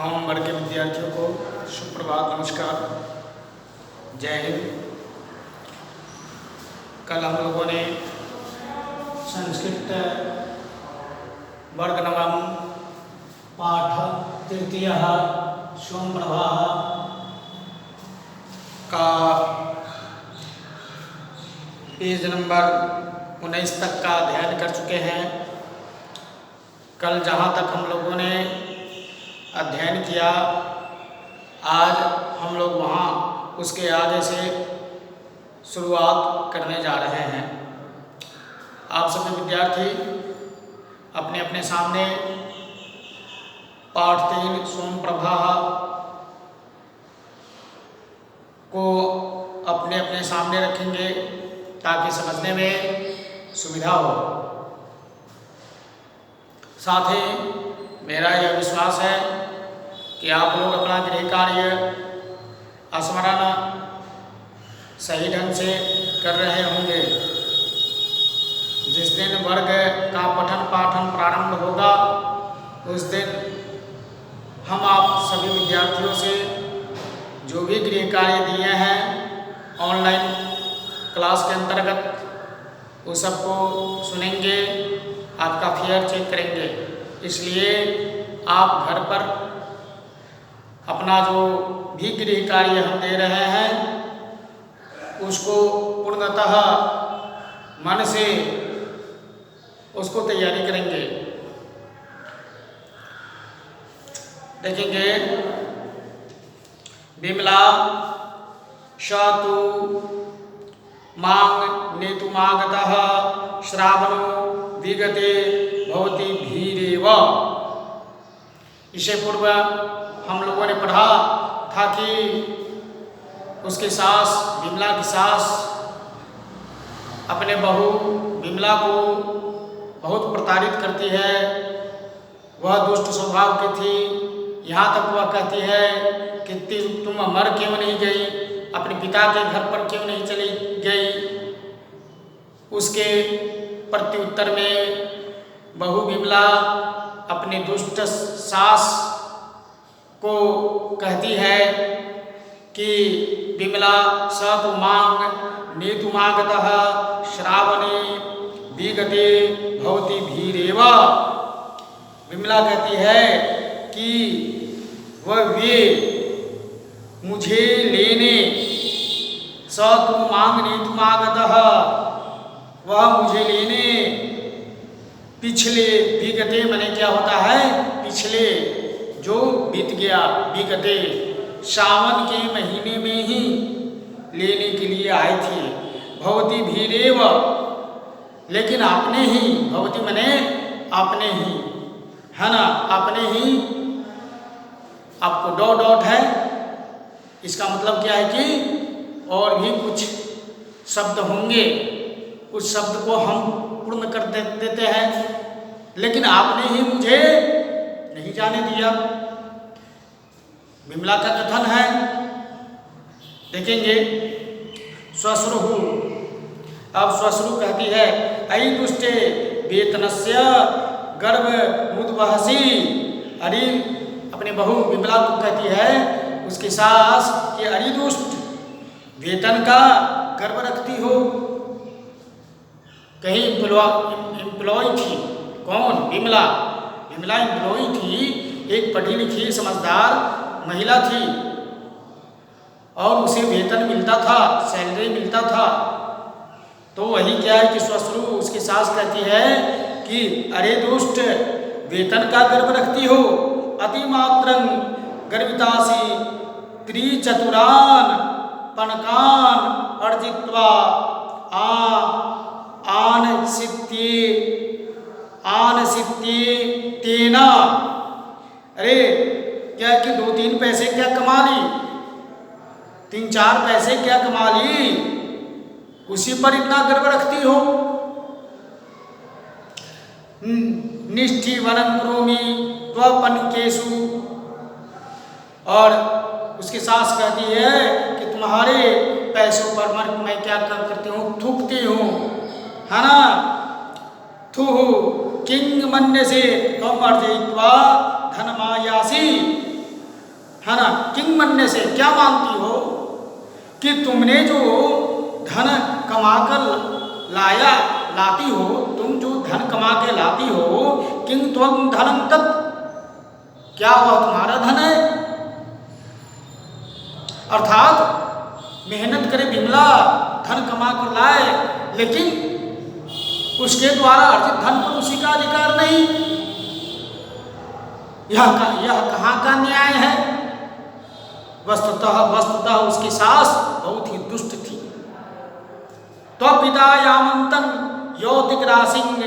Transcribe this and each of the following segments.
नवंबर के विद्यार्थियों को सुप्रभात, नमस्कार, जय हिंद। कल हम लोगों ने संस्कृत वर्ग नवम पाठ तृतीय सोमप्रभा का पेज नंबर 19 तक का अध्ययन कर चुके हैं। कल जहाँ तक हम लोगों ने अध्ययन किया, आज हम लोग वहाँ उसके आगे से शुरुआत करने जा रहे हैं। आप सभी विद्यार्थी अपने अपने सामने पाठ 3 सोमप्रभा को अपने अपने सामने रखेंगे ताकि समझने में सुविधा हो। साथ ही मेरा यह विश्वास है कि आप लोग अपना गृह कार्य स्मरण सही ढंग से कर रहे होंगे। जिस दिन वर्ग का पठन पाठन प्रारंभ होगा उस दिन हम आप सभी विद्यार्थियों से जो भी गृह कार्य दिए हैं ऑनलाइन क्लास के अंतर्गत उस सबको सुनेंगे, आपका फेयर चेक करेंगे। इसलिए आप घर पर अपना जो भी गृह कार्य हम दे रहे हैं उसको पूर्णतः मन से उसको तैयारी करेंगे। देखेंगे, विमला शतु मांग नेतुमागतः श्रावणो विगते भवति भीरेव। इससे पूर्व हम लोगों ने पढ़ा था कि उसकी सास, विमला की सास अपने बहू विमला को बहुत प्रताड़ित करती है। वह दुष्ट स्वभाव की थी। यहाँ तक वह कहती है कि तुम मर क्यों नहीं गई, अपने पिता के घर पर क्यों नहीं चली गई। उसके प्रत्युत्तर में बहू विमला अपनी दुष्ट सास को कहती है कि विमला सतु मांग नेतुमागतः श्रावणे विगते भवति भीरेव। विमला कहती है कि वे मुझे लेने सतु मांग नेतुमागतः, वह मुझे लेने पिछले, विगते माने क्या होता है पिछले, जो बीत गया, विगते सावन के महीने में ही लेने के लिए आए थे। भवती भीरेव, लेकिन आपने ही, भवती माने आपने ही, है ना, आपने ही, आपको डॉट है, इसका मतलब क्या है कि और भी कुछ शब्द होंगे, उस शब्द को हम पूर्ण कर देते हैं, लेकिन आपने ही मुझे नहीं जाने दिया। विमला का कथन है, देखेंगे, श्वश्रु। अब श्वश्रु कहती है, अयि दुष्टे वेतनस्य गर्भ मुद्वहसी। अरे अपने बहू विमला को कहती है उसकी सास कि अरे दुष्ट, वेतन का गर्भ रखती हो। कहीं एम्प्लॉय थी, कौन? विमला। विमला एम्प्लॉय थी, एक पढ़ी लिखी समझदार महिला थी और उसे वेतन मिलता था, सैलरी मिलता था। तो वही क्या है कि श्वश्रु, उसकी सास कहती है कि अरे दुष्ट, वेतन का गर्भ रखती हो। अतिमात्रं गर्भितासी त्रिचतुरान पणकान अर्जित्वा आनसित्ये तेना। अरे क्या कि 2-3 पैसे क्या कमा ली, 3-4 पैसे क्या कमा ली, उसी पर इतना गर्व रखती हो। निष्ठीवनं करोमि त्वपनिकेषु। और उसकी सास कहती है कि तुम्हारे पैसों पर मैं क्या करती हूँ, थूकती हूँ, है ना। थूह किंग मन्य से त्वम अर्जयित्वा धनमायासी। है ना, किंग बनने से क्या मानती हो कि तुमने जो धन कमा कर लाती हो, तुम जो धन कमा के लाती हो, किंग त्वं धनम तत्, क्या वह तुम्हारा धन है? अर्थात मेहनत करे विमला, धन कमा कर लाए, लेकिन उसके द्वारा अर्जित धन पर उसी का अधिकार नहीं। यह कहाँ का न्याय है? वस्तुतः उसकी सास बहुत ही दुष्ट थी। तो पिता यामंतन यौतिक रासिंग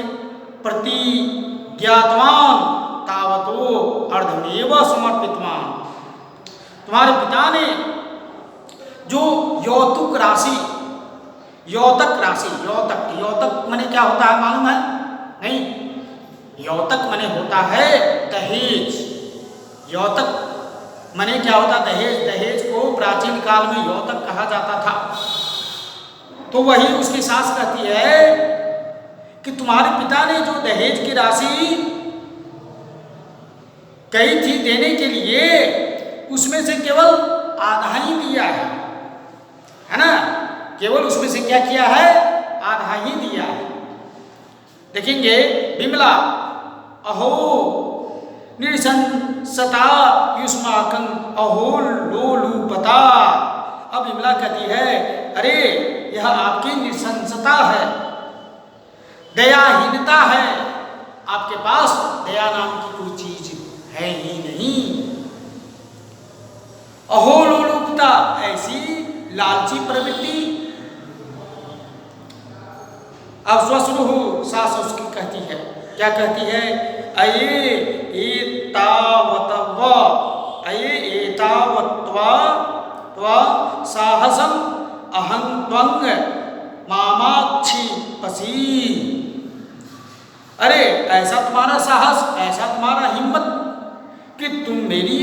प्रति ज्ञातवान तावतो अर्धमेव समर्पितवान। तुम्हारे पिता ने जो यौतुक राशि, यौतक माने क्या होता है मालूम है? नहीं, यौतक माने होता है दहेज। यौतक माने क्या होता? दहेज। दहेज को प्राचीन काल में यौतक कहा जाता था। तो वही उसकी सास कहती है कि तुम्हारे पिता ने जो दहेज की राशि कही थी देने के लिए, उसमें से केवल आधा ही दिया है ना? केवल उसमें से क्या किया है? आधा ही दिया है। देखेंगे विमला, अहो निरसंसता युष्माकं अहो लोलुपता। अब विमला कहती है, अरे यह आपकी निरसंसता है, दयाहीनता है, आपके पास दया नाम की कोई चीज है ही नहीं। अहो लोलुपता, ऐसी लालची प्रवृत्ति। अब स्वसुरु सास उसकी कहती है, क्या कहती है? अये एतावत्वा साहसम अहं त्वं मामाक्षी पसी। अरे ऐसा तुम्हारा साहस, ऐसा तुम्हारा हिम्मत कि तुम मेरी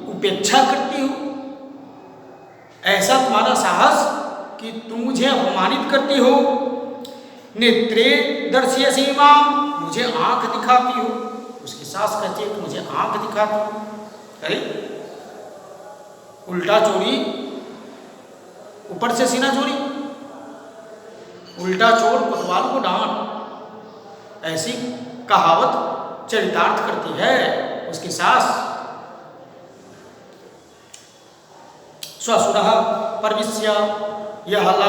उपेक्षा करती हो, ऐसा तुम्हारा साहस कि तुम मुझे अपमानित करती हो। नेत्रे दर्शयसि मां, मुझे आंख दिखाती हो। उसकी सास कहती है कि मुझे आंख दिखाती हो। अरे उल्टा चोरी, ऊपर से सीना चोरी, उल्टा चोर कोतवाल को डांट, ऐसी कहावत चरितार्थ करती है उसकी सास। स्वसुरः परविश्य, यह हल्ला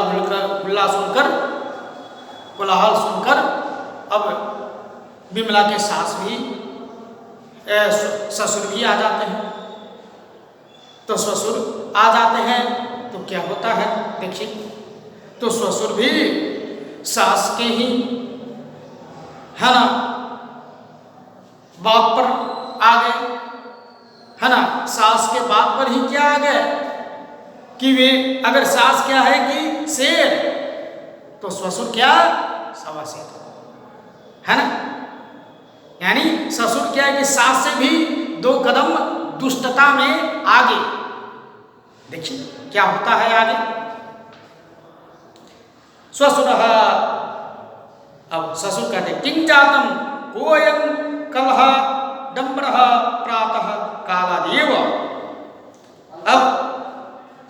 गुल्ला सुनकर, कोलाहल सुनकर अब विमला के सास भी, ससुर भी आ जाते हैं। तो ससुर आ जाते हैं तो क्या होता है देखिए। तो ससुर भी सास के ही, है ना, बात पर आ गए, है ना। सास के बात पर ही क्या आ गए कि वे, अगर सास क्या है कि शेर, तो ससुर क्या? सवा शेर, है ना। यानी ससुर क्या है कि सास से भी 2 कदम दुष्टता में आगे। देखिए क्या होता है आगे। स्वसुरः, अब ससुर कहते किं जातम कोयं कलह डम्बरः प्रातः कालादेव। अब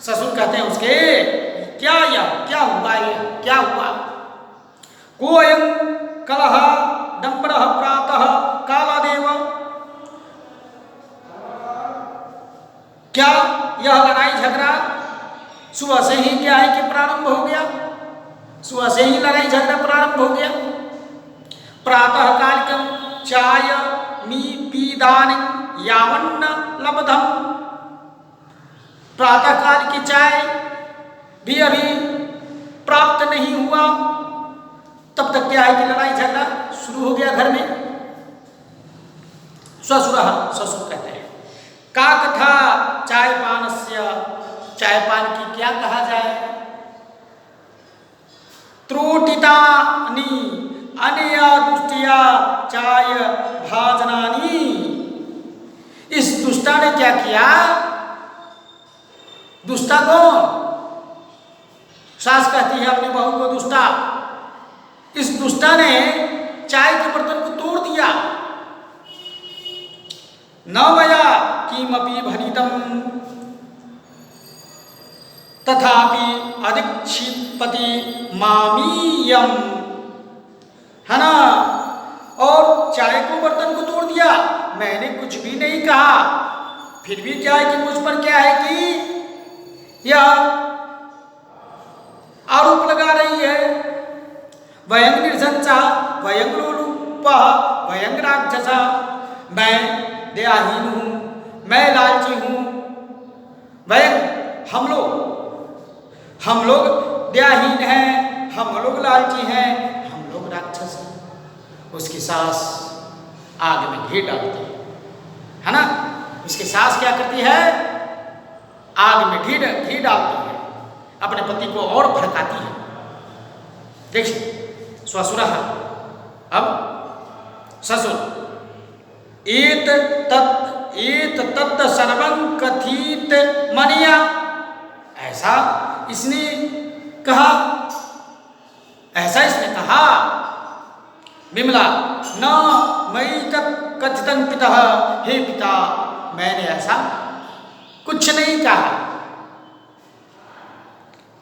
ससुर कहते हैं उसके, क्या हुआ ये, क्या हुआ? कोयं कलह डम्बरः प्रातः कालादेव, क्या यह लड़ाई झगड़ा सुबह से ही क्या है कि प्रारंभ हो गया? सुबह से ही लड़ाई झगड़ा प्रारंभ हो गया। प्रातः कालिकं चाय नीपीदान यावन्न लब्धम, प्रातः काल की चाय भी अभी प्राप्त नहीं हुआ, तब तक क्या है कि लड़ाई झगड़ा शुरू हो गया घर में। स्वसुरः, ससुर कहते हैं, का कथा चाय पानस्य, चाय पान की क्या कहा जाए? त्रोटितानि अनया दुष्टिया चाय भाजनानि। इस दुष्टा ने क्या किया? दुष्टा कौन? सास कहती है अपनी बहू को दुष्टा। इस दुष्टा ने चाय के बर्तन को तोड़ दिया। न भया कि किमपि भनितं तथापि अधिक्षिपति मामीयम, है ना। और चाय को बर्तन को तोड़ दिया, मैंने कुछ भी नहीं कहा, फिर भी क्या है कि मुझ पर क्या है कि यह आरोप लगा रही है। वयं निर्जंचा वयं लोलुपः वयं राक्षसा, मैं दयाहीन हूँ, मैं लालची हूँ। वयं हम लोग दयाहीन हैं, हम लोग लालची हैं, हम लोग राक्षस हैं। उसकी सास आग में घी डालती है ना। उसकी सास क्या करती है, आग में घी डालती है, अपने पति को और भड़काती है। देखिए स्वसुर, अब ससुर, एत तत् सर्वं कथित मनिया, ऐसा इसने कहा, ऐसा इसने कहा। विमला, न मयि तत् कथितं पितः, हे पिता मैंने ऐसा कुछ नहीं कहा।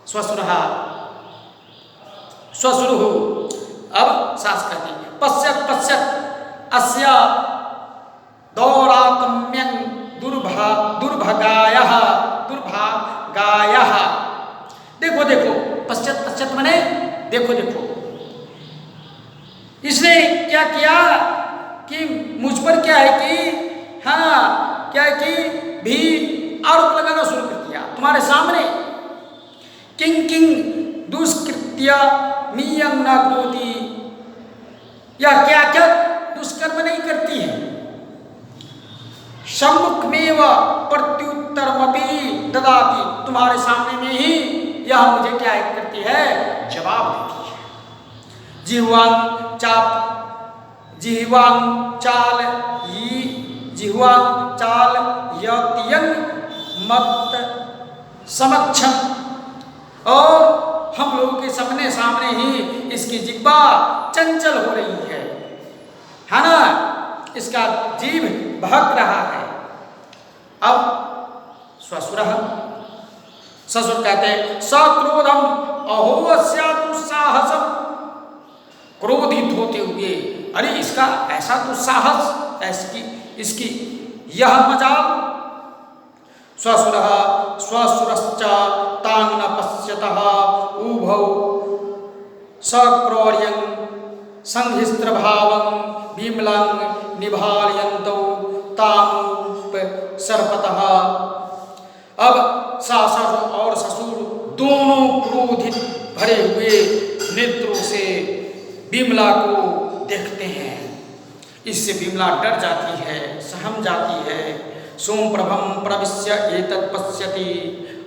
स्वसुरः अब सास कहती पश्यत् अस्य दौरात्म्यं दुर्भागायः। देखो पश्चात मने देखो, इसने क्या किया कि मुझ पर क्या है कि हाँ क्या है कि भी आरोप लगाना शुरू कर दिया तुम्हारे सामने। किंग दुष्कृत्य मियं न करोति, या क्या क्या दुष्कर्म नहीं करती है। सम्मुखमेव प्रत्युत्तरमपि ददाति, तुम्हारे सामने में ही यह मुझे क्या करती है, जवाब देती है। जिह्वां चाल यतियं मत समक्षम, और हम लोगों के सामने ही इसकी जिह्वा चंचल हो रही है ना, इसका जीभ बहक रहा है। अब ससुर कहते हैं सक्रोधम अहोस्यादुस्साहसम, क्रोधित होते हुए अरे इसका ऐसा दुस्साहस, इसकी यह मजाल। स्वसुरश्च तां न पश्यतः उभौ सक्रौर्यं संहिस्त्रभावं विमलं निभालयन्तौ तामुपसर्पतः। अब सास और ससुर दोनों क्रोधित भरे हुए नेत्रों से विमला को देखते हैं। इससे विमला डर जाती है, सहम जाती है। सोमप्रभं प्रविश्य एतत् पश्यति,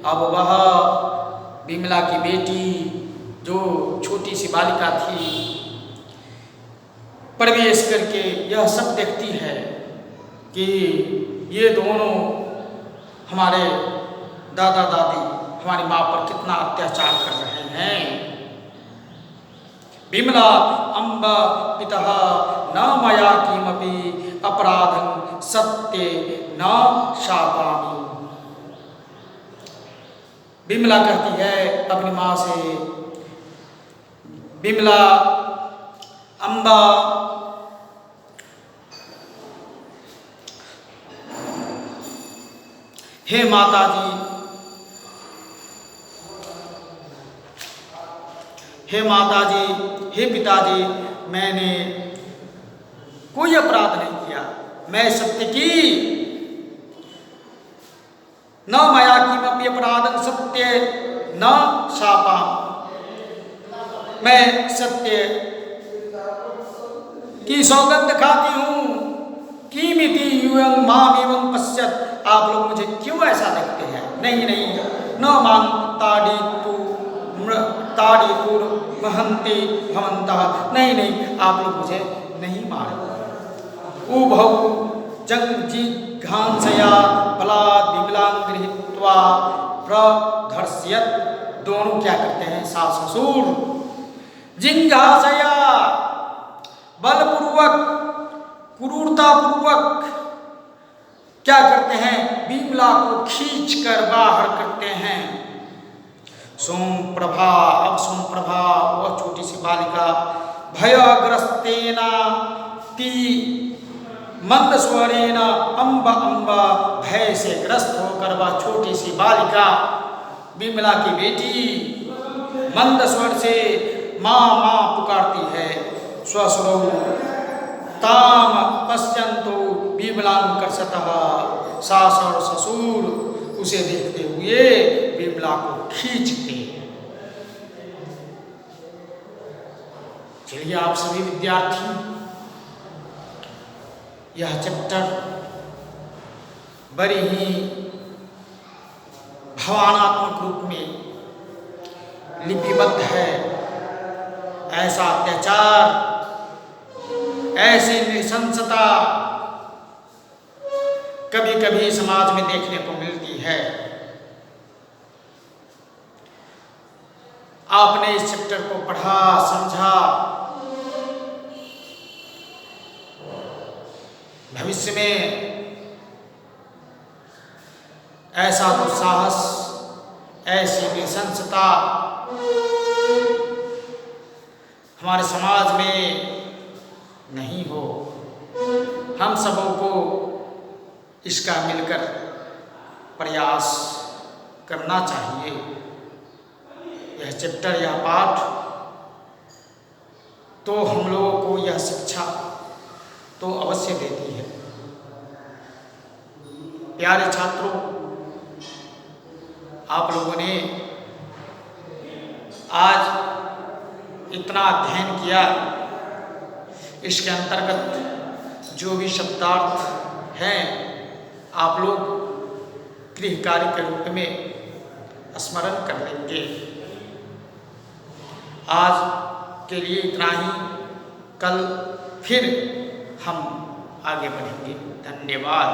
अब वह विमला की बेटी जो छोटी सी बालिका थी प्रवेश करके यह सब देखती है कि ये दोनों हमारे दादा दादी हमारी माँ पर कितना अत्याचार कर रहे हैं। विमला अम्ब पितः न मया किमपि अपराधं सत्ये न शापामि। विमला कहती है अपनी माँ से, विमला अम्बा हे माता जी, हे पिताजी, मैंने कोई अपराध नहीं किया, मैं सत्य की न मया किमपि अपराधं सत्ये न शापामि, मैं सत्य की सौगंध खाती हूँ। किमिति युवं माम एवं पश्यत्, आप लोग मुझे क्यों ऐसा देखते हैं? नहीं, न मां ताड़ितुर महन्ति भवन्तः, नहीं, आप लोग मुझे नहीं मारे। उभौ जंजिघांसया बलात् विमलां गृहीत्वा प्रधर्ष्यत्, दोनों क्या करते हैं सास ससुर, जिंघासया बलपूर्वक क्रूरतापूर्वक क्या करते हैं, विमला को खींच कर बाहर करते हैं। सोमप्रभा, अब सोमप्रभा वह छोटी सी बालिका भयग्रस्तेना ती मंद स्वरेण अम्ब अम्ब, भय से ग्रस्त होकर वह छोटी सी बालिका विमला की बेटी मंद स्वर से माँ माँ पुकारती है। स्वस्वरौ ताम पश्यन्तु विमलांकर्षतः, सास और ससुर उसे देखते हुए विमला को खींचते। चलिए आप सभी विद्यार्थी, यह चैप्टर बड़ी ही भावनात्मक रूप में लिपिबद्ध है। ऐसा अत्याचार, ऐसी नृशंसता कभी कभी समाज में देखने को मिलती है। आपने इस चैप्टर को पढ़ा, समझा, भविष्य में ऐसा दुस्साहस, ऐसी नृशंसता हमारे समाज में नहीं हो। हम सबों को इसका मिलकर प्रयास करना चाहिए। यह चैप्टर, यह पाठ तो हम लोगों को यह शिक्षा तो अवश्य देती है। प्यारे छात्रों, आप लोगों ने आज इतना अध्ययन किया, इसके अंतर्गत जो भी शब्दार्थ हैं आप लोग गृह कार्य के रूप में स्मरण कर लेंगे। आज के लिए इतना ही, कल फिर हम आगे बढ़ेंगे। धन्यवाद।